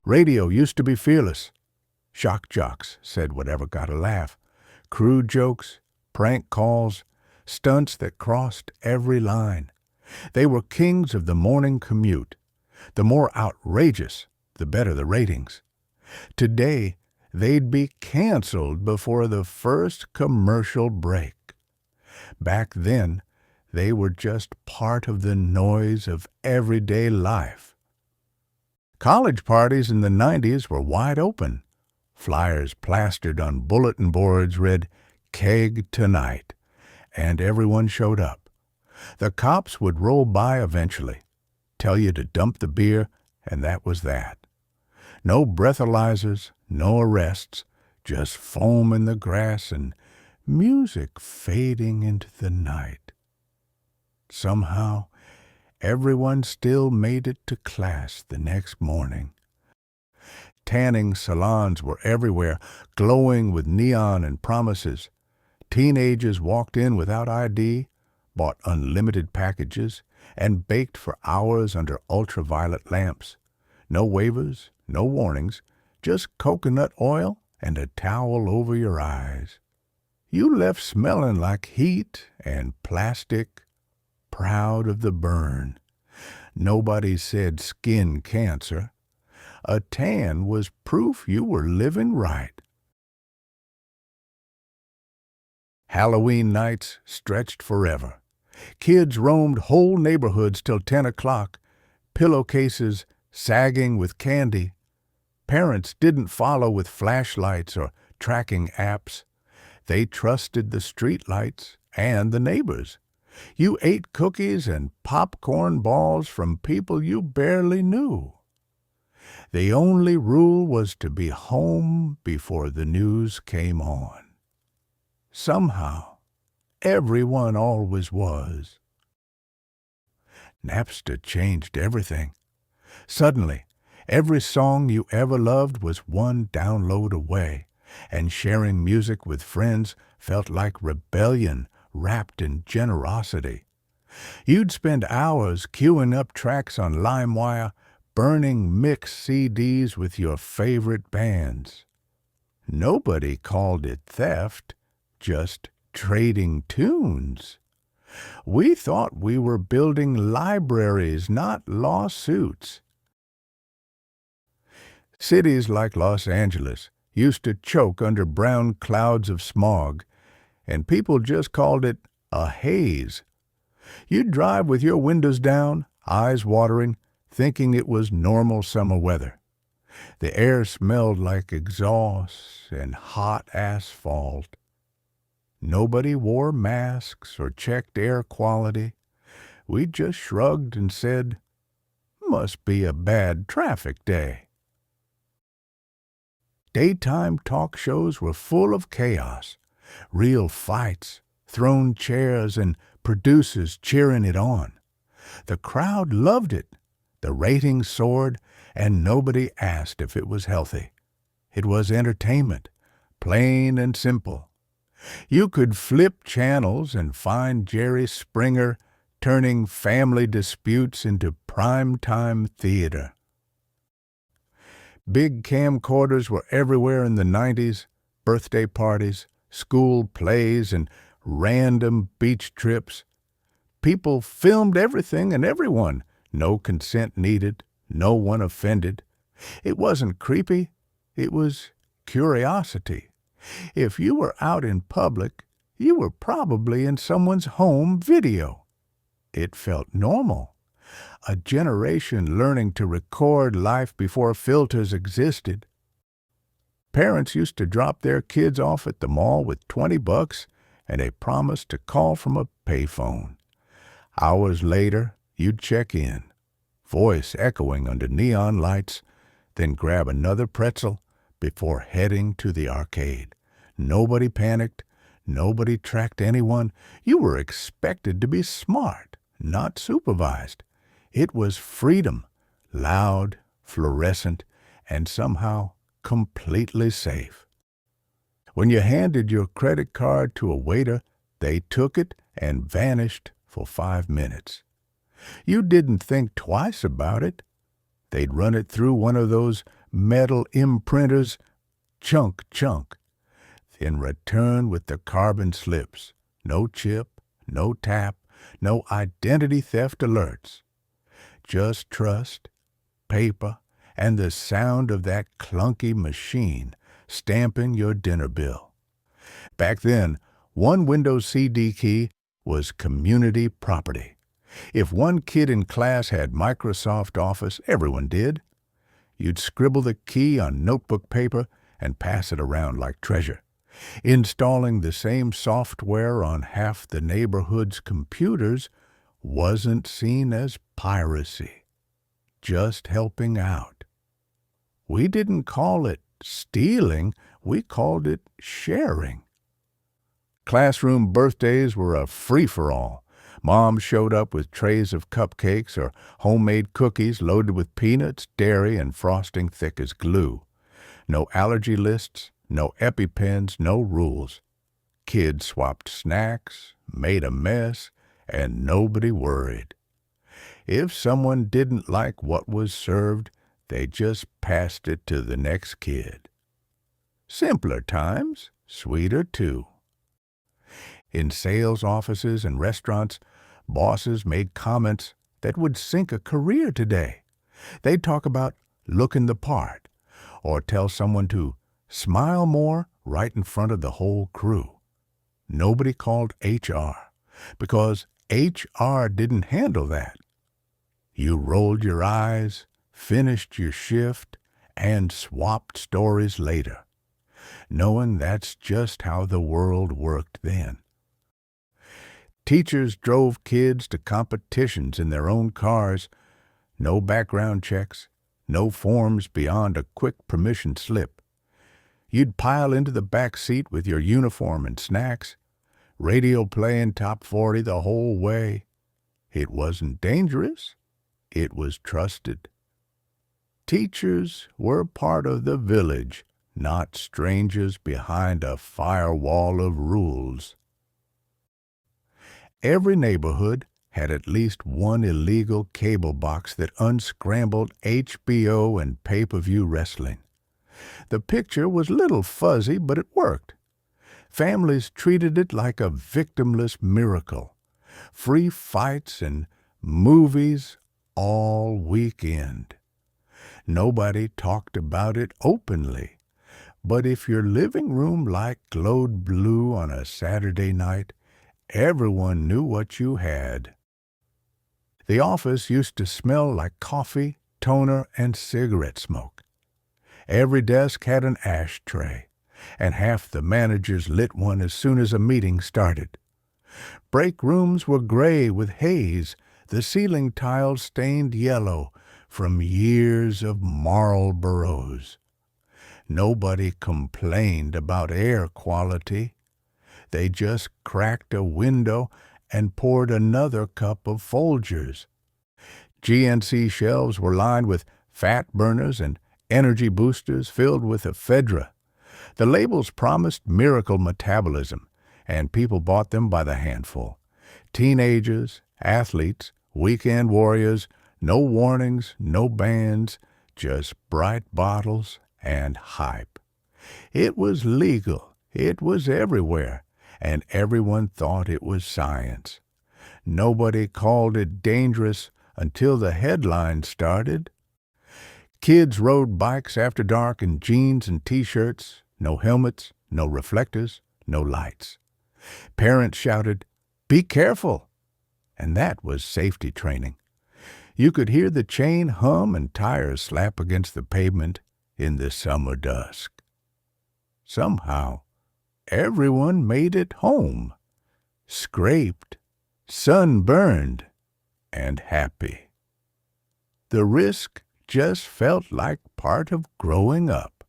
Radio used to be fearless. Shock jocks said whatever got a laugh. Crude jokes, prank calls, stunts that crossed every line. They were kings of the morning commute. The more outrageous, the better the ratings. Today, they'd be canceled before the first commercial break. Back then, they were just part of the noise of everyday life. College parties in the 90s were wide open. Flyers plastered on bulletin boards read, "Keg tonight," and everyone showed up. The cops would roll by eventually, tell you to dump the beer, and that was that. No breathalyzers, no arrests, just foam in the grass and music fading into the night. Somehow, everyone still made it to class the next morning. Tanning salons were everywhere, glowing with neon and promises. Teenagers walked in without ID, bought unlimited packages, and baked for hours under ultraviolet lamps. No waivers, no warnings, just coconut oil and a towel over your eyes. You left smelling like heat and plastic, proud of the burn. Nobody said skin cancer. A tan was proof you were living right. Halloween nights stretched forever. Kids roamed whole neighborhoods till 10 o'clock, pillowcases sagging with candy. Parents didn't follow with flashlights or tracking apps. They trusted the streetlights and the neighbors. You ate cookies and popcorn balls from people you barely knew. The only rule was to be home before the news came on. Somehow, everyone always was. Napster changed everything. Suddenly, every song you ever loved was one download away, and sharing music with friends felt like rebellion wrapped in generosity. You'd spend hours queuing up tracks on LimeWire, burning mix CDs with your favorite bands. Nobody called it theft, just trading tunes. We thought we were building libraries, not lawsuits. Cities like Los Angeles used to choke under brown clouds of smog, and people just called it a haze. You'd drive with your windows down, eyes watering, thinking it was normal summer weather. The air smelled like exhaust and hot asphalt. Nobody wore masks or checked air quality. We just shrugged and said, "Must be a bad traffic day." Daytime talk shows were full of chaos, real fights, thrown chairs, and producers cheering it on. The crowd loved it. The ratings soared, and nobody asked if it was healthy. It was entertainment, plain and simple. You could flip channels and find Jerry Springer turning family disputes into primetime theater. Big camcorders were everywhere in the 90s, birthday parties, school plays, and random beach trips. People filmed everything and everyone. No consent needed, no one offended. It wasn't creepy, it was curiosity. If you were out in public, you were probably in someone's home video. It felt normal. A generation learning to record life before filters existed. Parents used to drop their kids off at the mall with $20 and a promise to call from a payphone. Hours later, you'd check in, voice echoing under neon lights, then grab another pretzel before heading to the arcade. Nobody panicked. Nobody tracked anyone. You were expected to be smart, not supervised. It was freedom, loud, fluorescent, and somehow completely safe. When you handed your credit card to a waiter, they took it and vanished for 5 minutes. You didn't think twice about it. They'd run it through one of those metal imprinters, chunk, chunk, then return with the carbon slips. No chip, no tap, no identity theft alerts. Just trust, paper, and the sound of that clunky machine stamping your dinner bill. Back then, one Windows CD key was community property. If one kid in class had Microsoft Office, everyone did. You'd scribble the key on notebook paper and pass it around like treasure. Installing the same software on half the neighborhood's computers wasn't seen as piracy, just helping out. We didn't call it stealing, we called it sharing. Classroom birthdays were a free-for-all. Mom showed up with trays of cupcakes or homemade cookies loaded with peanuts, dairy, and frosting thick as glue. No allergy lists, no EpiPens, no rules. Kids swapped snacks, made a mess, and nobody worried. If someone didn't like what was served, they just passed it to the next kid. Simpler times, sweeter too. In sales offices and restaurants, bosses made comments that would sink a career today. They'd talk about looking the part, or tell someone to smile more right in front of the whole crew. Nobody called HR, because HR didn't handle that. You rolled your eyes, finished your shift, and swapped stories later, knowing that's just how the world worked then. Teachers drove kids to competitions in their own cars. No background checks, no forms beyond a quick permission slip. You'd pile into the back seat with your uniform and snacks, radio playing top 40 the whole way. It wasn't dangerous, it was trusted. Teachers were part of the village, not strangers behind a firewall of rules. Every neighborhood had at least one illegal cable box that unscrambled HBO and pay-per-view wrestling. The picture was a little fuzzy, but it worked. Families treated it like a victimless miracle. Free fights and movies all weekend. Nobody talked about it openly, but if your living room light glowed blue on a Saturday night, everyone knew what you had. The office used to smell like coffee, toner, and cigarette smoke. Every desk had an ashtray, and half the managers lit one as soon as a meeting started. Break rooms were gray with haze, the ceiling tiles stained yellow from years of Marlboros. Nobody complained about air quality. They just cracked a window and poured another cup of Folgers. GNC shelves were lined with fat burners and energy boosters filled with ephedra. The labels promised miracle metabolism, and people bought them by the handful. Teenagers, athletes, weekend warriors, no warnings, no bans, just bright bottles and hype. It was legal, it was everywhere, and everyone thought it was science. Nobody called it dangerous until the headlines started. Kids rode bikes after dark in jeans and T-shirts, no helmets, no reflectors, no lights. Parents shouted, "Be careful!" And that was safety training. You could hear the chain hum and tires slap against the pavement in the summer dusk. Somehow, everyone made it home, scraped, sunburned, and happy. The risk just felt like part of growing up.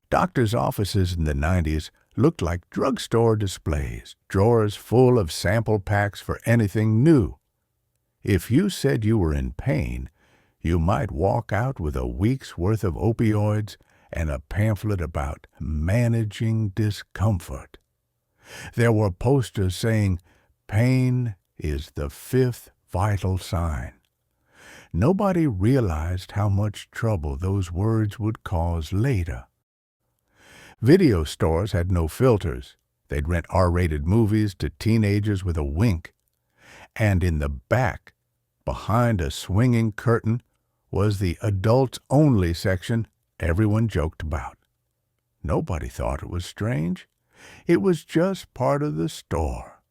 Doctors' offices in the 90s looked like drugstore displays, drawers full of sample packs for anything new. If you said you were in pain, you might walk out with a week's worth of opioids and a pamphlet about managing discomfort. There were posters saying, "Pain is the fifth vital sign." Nobody realized how much trouble those words would cause later. Video stores had no filters. They'd rent R-rated movies to teenagers with a wink. And in the back, behind a swinging curtain, was the adults-only section everyone joked about. Nobody thought it was strange. It was just part of the store.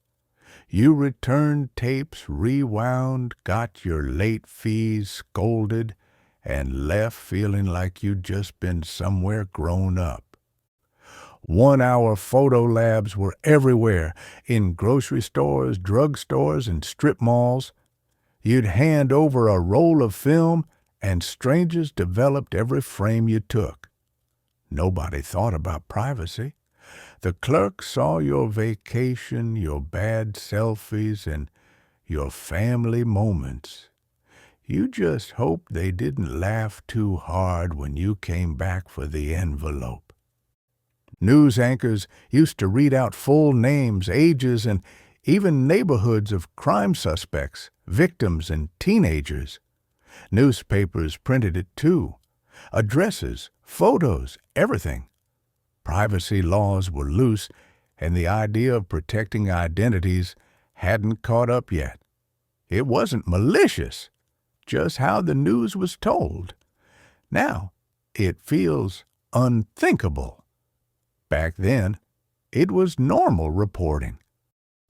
You returned tapes, rewound, got your late fees, scolded, and left feeling like you'd just been somewhere grown up. 1-hour photo labs were everywhere, in grocery stores, drugstores, and strip malls. You'd hand over a roll of film, and strangers developed every frame you took. Nobody thought about privacy. The clerk saw your vacation, your bad selfies, and your family moments. You just hoped they didn't laugh too hard when you came back for the envelope. News anchors used to read out full names, ages, and even neighborhoods of crime suspects, victims, and teenagers. Newspapers printed it too. Addresses, photos, everything. Privacy laws were loose, and the idea of protecting identities hadn't caught up yet. It wasn't malicious, just how the news was told. Now, it feels unthinkable. Back then, it was normal reporting.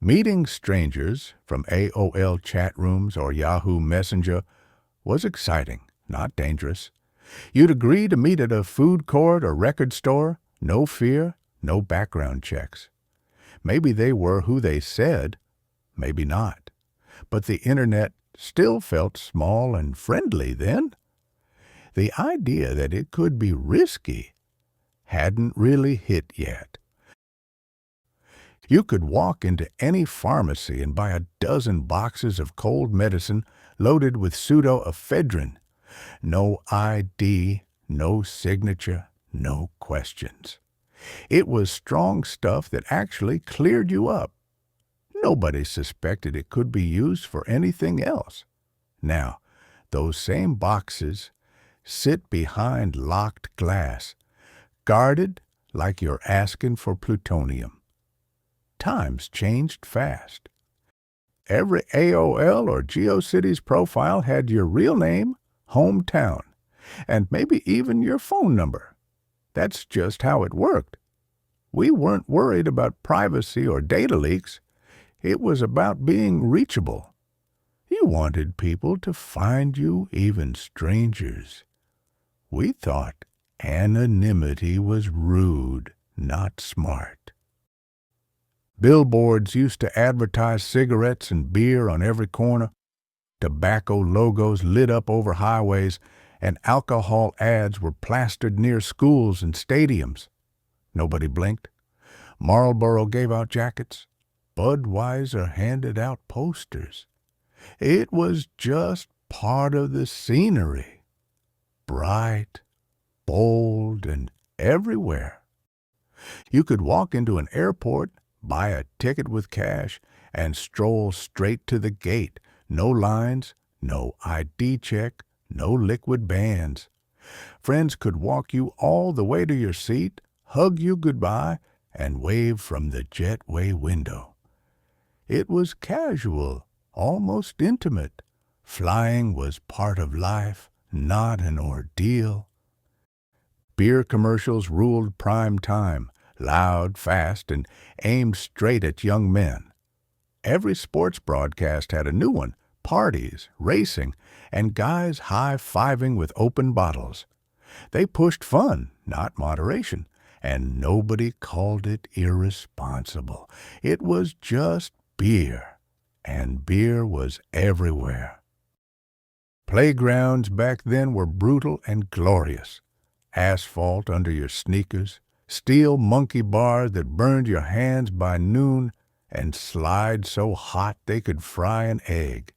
Meeting strangers from AOL chat rooms or Yahoo Messenger was exciting, not dangerous. You'd agree to meet at a food court or record store, no fear, no background checks. Maybe they were who they said, maybe not. But the internet still felt small and friendly then. The idea that it could be risky hadn't really hit yet. You could walk into any pharmacy and buy a dozen boxes of cold medicine loaded with pseudoephedrine. No ID, no signature, no questions. It was strong stuff that actually cleared you up. Nobody suspected it could be used for anything else. Now, those same boxes sit behind locked glass, guarded like you're asking for plutonium. Times changed fast. Every AOL or GeoCities profile had your real name, hometown, and maybe even your phone number. That's just how it worked. We weren't worried about privacy or data leaks. It was about being reachable. You wanted people to find you, even strangers. We thought anonymity was rude, not smart. Billboards used to advertise cigarettes and beer on every corner. Tobacco logos lit up over highways, and alcohol ads were plastered near schools and stadiums. Nobody blinked. Marlboro gave out jackets. Budweiser handed out posters. It was just part of the scenery. Bright, bold, and everywhere. You could walk into an airport, buy a ticket with cash, and stroll straight to the gate. No lines, no ID check, no liquid bands. Friends could walk you all the way to your seat, hug you goodbye, and wave from the jetway window. It was casual, almost intimate. Flying was part of life, not an ordeal. Beer commercials ruled prime time, loud, fast, and aimed straight at young men. Every sports broadcast had a new one, parties, racing, and guys high-fiving with open bottles. They pushed fun, not moderation, and nobody called it irresponsible. It was just beer, and beer was everywhere. Playgrounds back then were brutal and glorious. Asphalt under your sneakers, steel monkey bars that burned your hands by noon, and slides so hot they could fry an egg.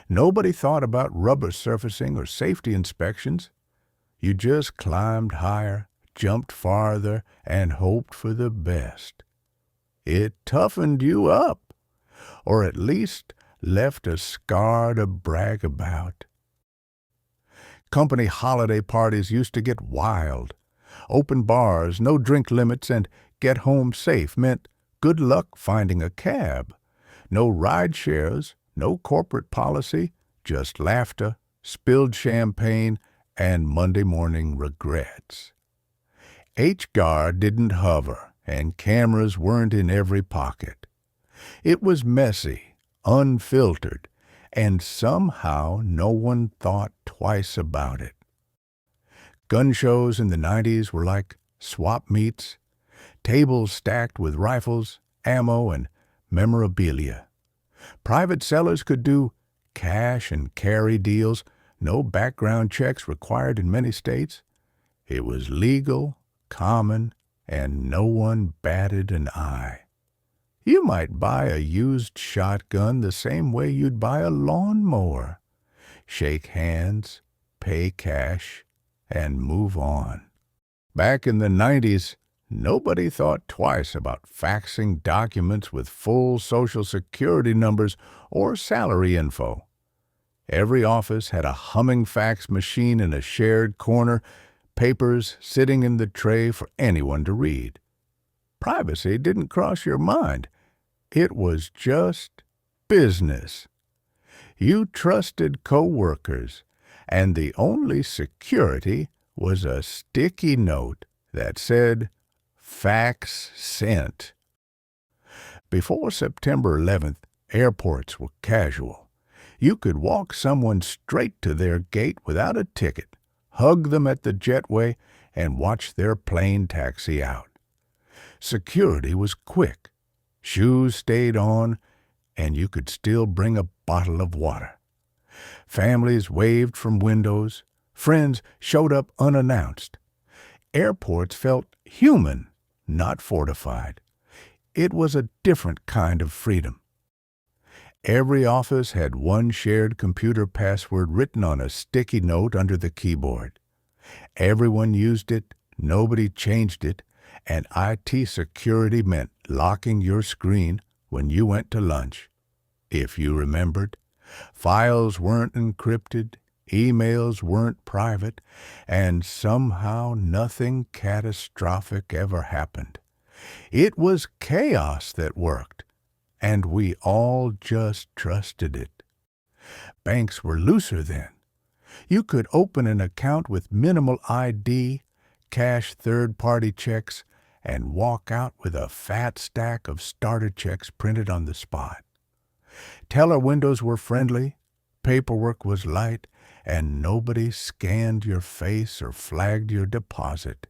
Nobody thought about rubber surfacing or safety inspections. You just climbed higher, jumped farther, and hoped for the best. It toughened you up, or at least left a scar to brag about. Company holiday parties used to get wild. Open bars, no drink limits, and get home safe meant good luck finding a cab. No ride shares, no corporate policy, just laughter, spilled champagne, and Monday morning regrets. HGAR didn't hover, and cameras weren't in every pocket. It was messy, unfiltered, and somehow no one thought twice about it. Gun shows in the 90s were like swap meets, tables stacked with rifles, ammo, and memorabilia. Private sellers could do cash and carry deals, no background checks required in many states. It was legal, common, and no one batted an eye. You might buy a used shotgun the same way you'd buy a lawnmower. Shake hands, pay cash, and move on. Back in the 90s, nobody thought twice about faxing documents with full Social Security numbers or salary info. Every office had a humming fax machine in a shared corner, papers sitting in the tray for anyone to read. Privacy didn't cross your mind. It was just business. You trusted coworkers, and the only security was a sticky note that said, "Fax sent." Before September 11th, airports were casual. You could walk someone straight to their gate without a ticket, hug them at the jetway, and watch their plane taxi out. Security was quick. Shoes stayed on, and you could still bring a bottle of water. Families waved from windows. Friends showed up unannounced. Airports felt human, not fortified. It was a different kind of freedom. Every office had one shared computer password written on a sticky note under the keyboard. Everyone used it, nobody changed it, and IT security meant locking your screen when you went to lunch. If you remembered, files weren't encrypted, emails weren't private, and somehow nothing catastrophic ever happened. It was chaos that worked, and we all just trusted it. Banks were looser then. You could open an account with minimal ID, cash third-party checks, and walk out with a fat stack of starter checks printed on the spot. Teller windows were friendly, paperwork was light, and nobody scanned your face or flagged your deposit.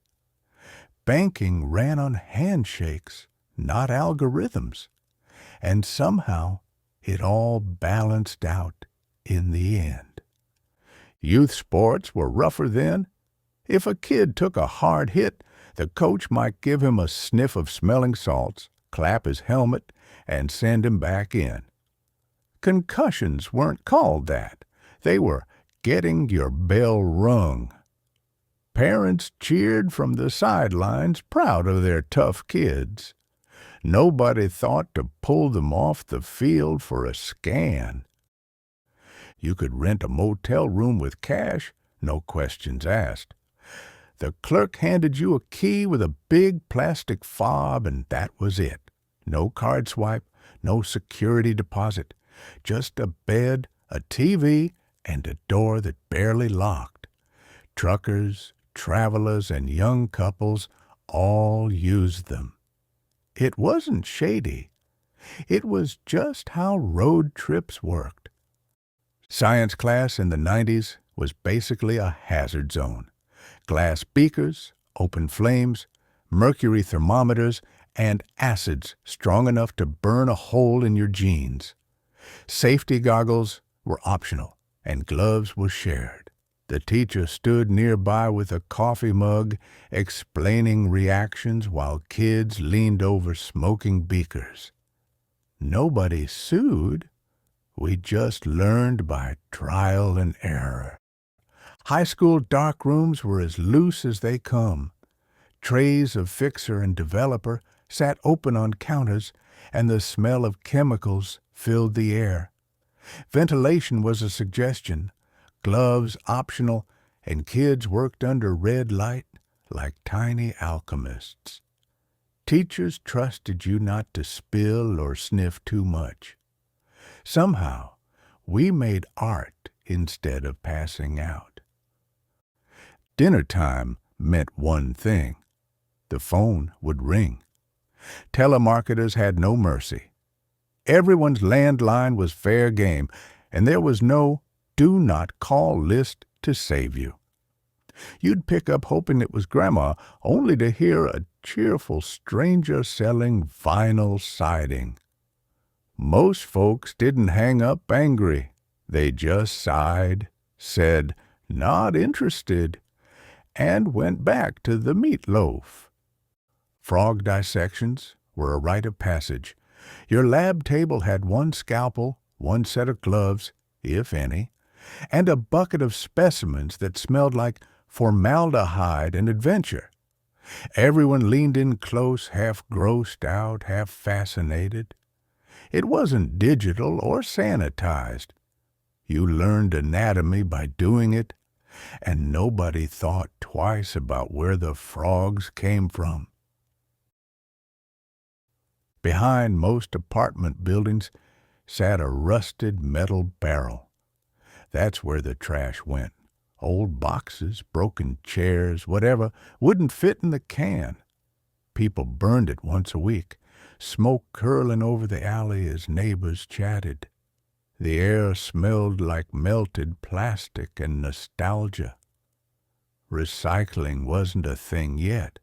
Banking ran on handshakes, not algorithms, and somehow it all balanced out in the end. Youth sports were rougher then. If a kid took a hard hit, the coach might give him a sniff of smelling salts, clap his helmet, and send him back in. Concussions weren't called that. They were getting your bell rung. Parents cheered from the sidelines, proud of their tough kids. Nobody thought to pull them off the field for a scan. You could rent a motel room with cash, no questions asked. The clerk handed you a key with a big plastic fob, and that was it. No card swipe, no security deposit, just a bed, a TV, and a door that barely locked. Truckers, travelers, and young couples all used them. It wasn't shady. It was just how road trips worked. Science class in the 90s was basically a hazard zone. Glass beakers, open flames, mercury thermometers, and acids strong enough to burn a hole in your jeans. Safety goggles were optional, and gloves were shared. The teacher stood nearby with a coffee mug, explaining reactions while kids leaned over smoking beakers. Nobody sued. We just learned by trial and error. High school darkrooms were as loose as they come. Trays of fixer and developer sat open on counters, and the smell of chemicals filled the air. Ventilation was a suggestion, gloves optional, and kids worked under red light like tiny alchemists. Teachers trusted you not to spill or sniff too much. Somehow, we made art instead of passing out. Dinner time meant one thing. The phone would ring. Telemarketers had no mercy. Everyone's landline was fair game, and there was no do not call list to save you. You'd pick up hoping it was Grandma, only to hear a cheerful stranger selling vinyl siding. Most folks didn't hang up angry. They just sighed, said, "Not interested," and went back to the meatloaf. Frog dissections were a rite of passage. Your lab table had one scalpel, one set of gloves, if any, and a bucket of specimens that smelled like formaldehyde and adventure. Everyone leaned in close, half grossed out, half fascinated. It wasn't digital or sanitized. You learned anatomy by doing it, and nobody thought twice about where the frogs came from. Behind most apartment buildings sat a rusted metal barrel. That's where the trash went. Old boxes, broken chairs, whatever, wouldn't fit in the can. People burned it once a week, smoke curling over the alley as neighbors chatted. The air smelled like melted plastic and nostalgia. Recycling wasn't a thing yet.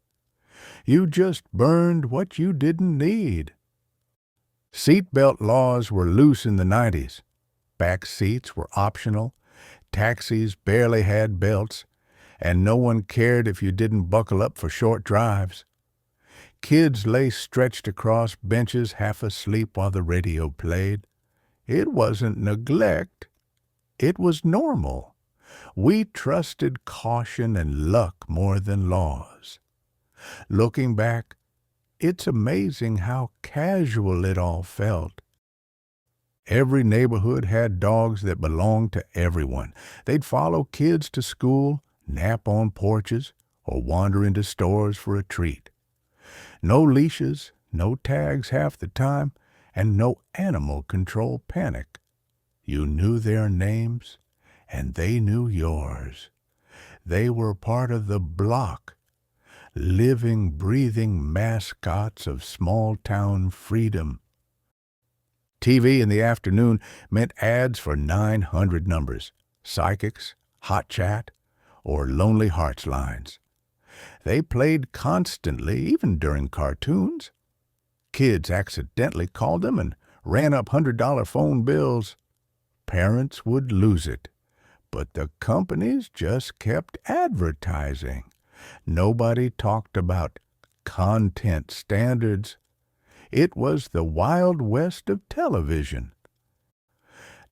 You just burned what you didn't need. Seatbelt laws were loose in the 90s. Back seats were optional. Taxis barely had belts, and no one cared if you didn't buckle up for short drives. Kids lay stretched across benches half asleep while the radio played. It wasn't neglect. It was normal. We trusted caution and luck more than laws. Looking back, it's amazing how casual it all felt. Every neighborhood had dogs that belonged to everyone. They'd follow kids to school, nap on porches, or wander into stores for a treat. No leashes, no tags half the time, and no animal control panic. You knew their names, and they knew yours. They were part of the block, living, breathing mascots of small-town freedom. TV in the afternoon meant ads for 900 numbers, psychics, hot chat, or lonely hearts lines. They played constantly, even during cartoons. Kids accidentally called them and ran up $100 phone bills. Parents would lose it, but the companies just kept advertising. Nobody talked about content standards. It was the Wild West of television.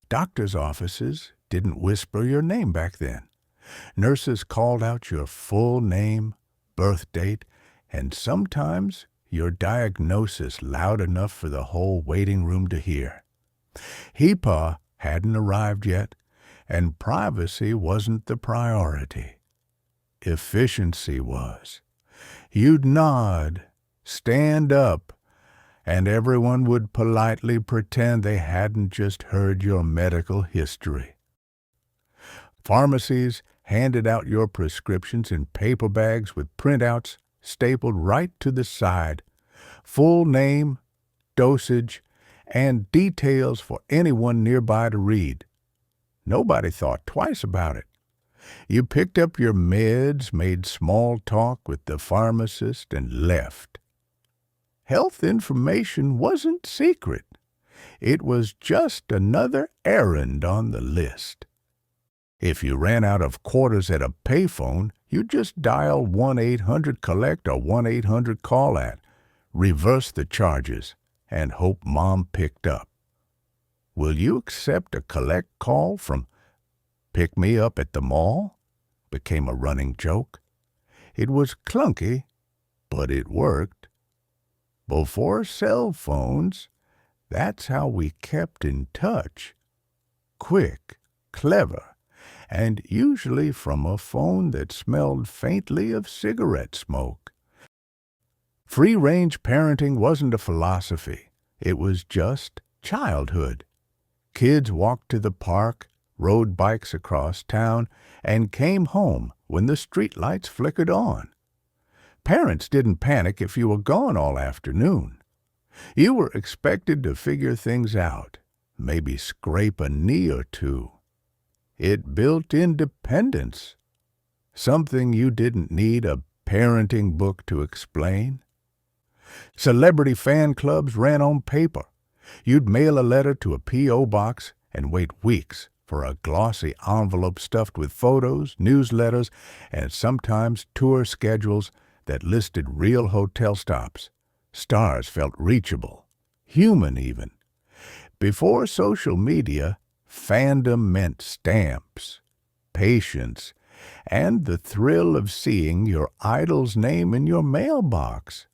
Doctors' offices didn't whisper your name back then. Nurses called out your full name, birth date, and sometimes your diagnosis loud enough for the whole waiting room to hear. HIPAA hadn't arrived yet, and privacy wasn't the priority. Efficiency was. You'd nod, stand up, and everyone would politely pretend they hadn't just heard your medical history. Pharmacies handed out your prescriptions in paper bags with printouts stapled right to the side, full name, dosage, and details for anyone nearby to read. Nobody thought twice about it. You picked up your meds, made small talk with the pharmacist, and left. Health information wasn't secret. It was just another errand on the list. If you ran out of quarters at a payphone, you just dial 1-800-COLLECT or 1-800-CALL-AT, reverse the charges, and hope Mom picked up. Will you accept a collect call from Pick Me Up at the Mall? Became a running joke. It was clunky, but it worked. Before cell phones, that's how we kept in touch. Quick, clever, and usually from a phone that smelled faintly of cigarette smoke. Free-range parenting wasn't a philosophy. It was just childhood. Kids walked to the park, rode bikes across town, and came home when the streetlights flickered on. Parents didn't panic if you were gone all afternoon. You were expected to figure things out, maybe scrape a knee or two. It built independence, something you didn't need a parenting book to explain. Celebrity fan clubs ran on paper. You'd mail a letter to a P.O. box and wait weeks for a glossy envelope stuffed with photos, newsletters, and sometimes tour schedules that listed real hotel stops. Stars felt reachable, human even. Before social media, fandom meant stamps, patience, and the thrill of seeing your idol's name in your mailbox.